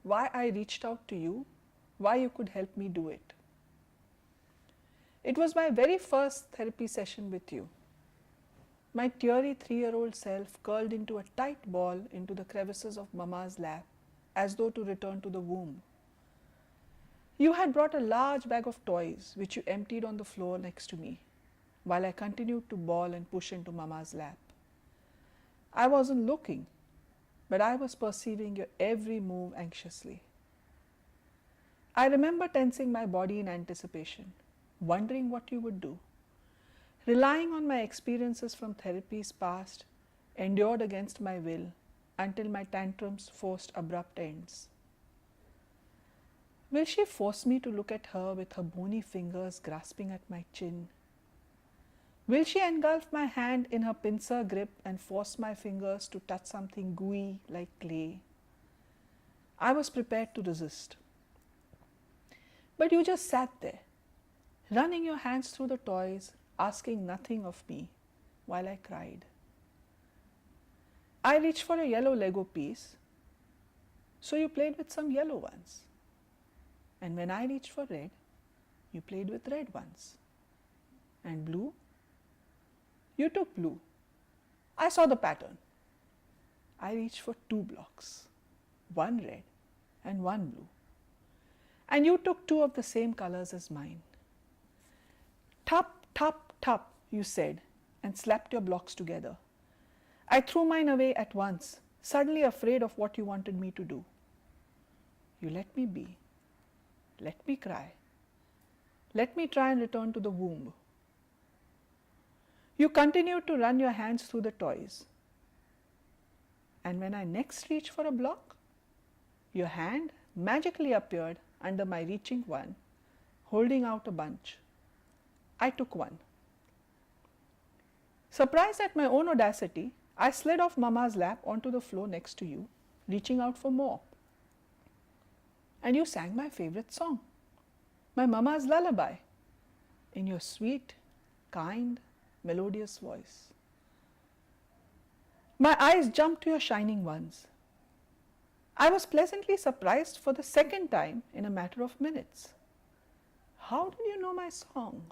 why I reached out to you, why you could help me do it. It was my very first therapy session with you. My teary 3-year-old self curled into a tight ball into the crevices of Mama's lap, as though to return to the womb. You had brought a large bag of toys, which you emptied on the floor next to me, while I continued to bawl and push into Mama's lap. I wasn't looking, but I was perceiving your every move anxiously. I remember tensing my body in anticipation, wondering what you would do, relying on my experiences from therapies past, endured against my will, until my tantrums forced abrupt ends. Will she force me to look at her with her bony fingers grasping at my chin? Will she engulf my hand in her pincer grip and force my fingers to touch something gooey like clay? I was prepared to resist. But you just sat there, running your hands through the toys, asking nothing of me, while I cried. I reached for a yellow Lego piece, so you played with some yellow ones. And when I reached for red, you played with red ones. And blue? You took blue. I saw the pattern. I reached for 2 blocks, 1 red and 1 blue. And you took 2 of the same colors as mine. Tup, tup, tup, you said, and slapped your blocks together. I threw mine away at once, suddenly afraid of what you wanted me to do. You let me be. Let me cry. Let me try and return to the womb. You continued to run your hands through the toys. And when I next reached for a block, your hand magically appeared under my reaching one, holding out a bunch. I took one. Surprised at my own audacity, I slid off Mama's lap onto the floor next to you, reaching out for more. And you sang my favorite song, my Mama's lullaby, in your sweet, kind, melodious voice. My eyes jumped to your shining ones. I was pleasantly surprised for the second time in a matter of minutes. How did you know my song?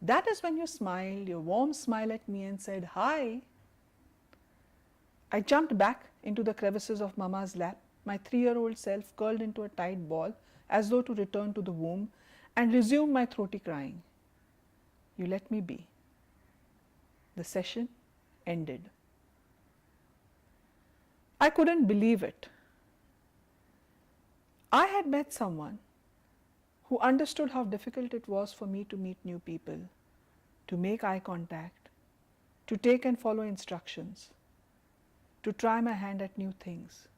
That is when you smiled, your warm smile at me, and said, "Hi." I jumped back into the crevices of Mama's lap, my 3-year-old self curled into a tight ball as though to return to the womb, and resumed my throaty crying. You let me be. The session ended. I couldn't believe it. I had met someone who understood how difficult it was for me to meet new people, to make eye contact, to take and follow instructions, to try my hand at new things.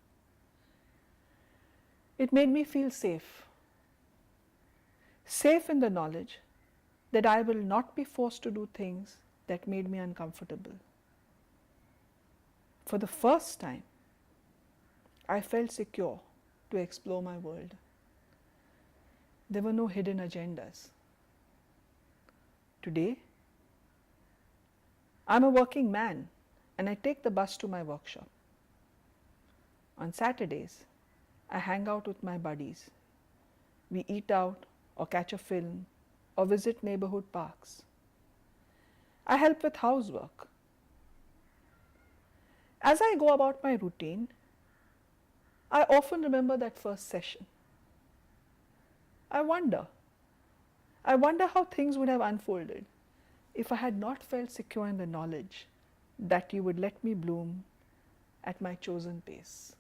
It made me feel safe. Safe in the knowledge that I will not be forced to do things that made me uncomfortable. For the first time, I felt secure to explore my world. There were no hidden agendas. Today, I'm a working man and I take the bus to my workshop. On Saturdays, I hang out with my buddies. We eat out or catch a film or visit neighborhood parks. I help with housework. As I go about my routine, I often remember that first session. I wonder how things would have unfolded if I had not felt secure in the knowledge that you would let me bloom at my chosen pace.